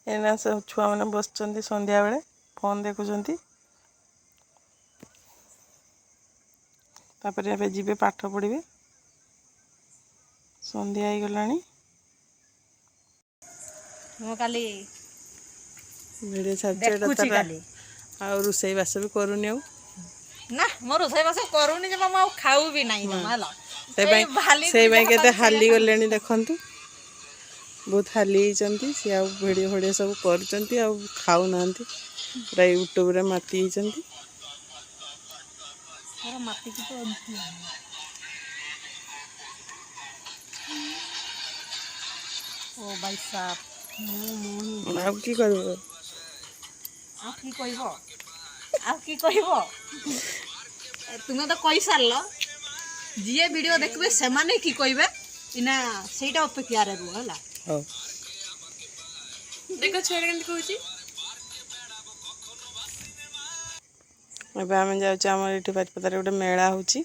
एना सब छुआ मैंने बस संध्या बेले फोन देखुंट तापर ए जी पाठ पढ़े संध्या हो गला भिडियो छाड़ी आ रोसई बास भी करूनी ना मो रोसई बास करूनी जे मामा खाऊ भी नहीं जमा से हाली गले देखु बहुत हाली होती सी आ भिडियो फिडियो सब कर खाऊ ना पूरा यूट्यूब रे माती होती माटी की तो ओ भाई साहब आ की कर तुम्हें तो कही सार जी वीडियो देखबे से माने की कहबे इना सेटा अपेक्षा रे रुह हला हो देखो छेड़ केंत कहूची एबे आम जाऊँ ये बारिपदार गोटे मेला होची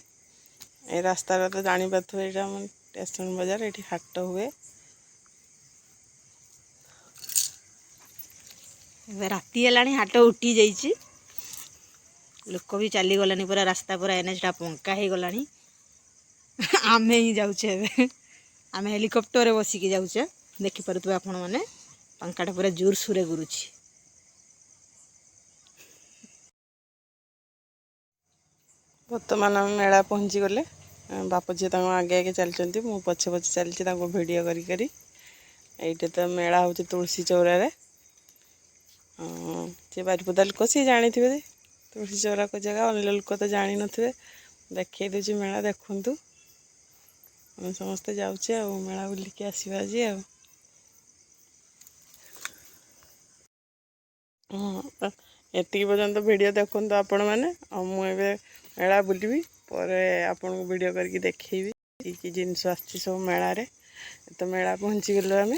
ए रास्ता तो जानी पारे यहाँ स्टेशन बाजार ये हाट हुए राति है हाट उठी जाइए लोक भी चली गलानी पूरा रास्ता पूरा एनएचटा पंका हो गलानी आमे ही जाऊे आम हेलिकप्टर रे बसिकी जाऊे देखिपे आपण मैंने पंखाटा पूरा जोर सुरे गुरुची बर्तमान आम मेला पहुँची गले बाप झी आगे आगे चलती मु पछे पछे चलती भिडियो करी ये तो मेला हूँ तुलसी चौरार सी बारिपदा लोक सी जानी थे तुलसी चौरा को जगह अन्य लोक तो जानी नथिबे देखे दूची मेला देखु आम समस्ते जाऊे मेला बुलिकी आसवा आज एति पर्यंत वीडियो देखु आपण मैंने मुझे मेला बुलबी पर आपन को वीडियो करके देखी कि जिनस आसी सब मेला रे तो मेला पहुँची गलु आम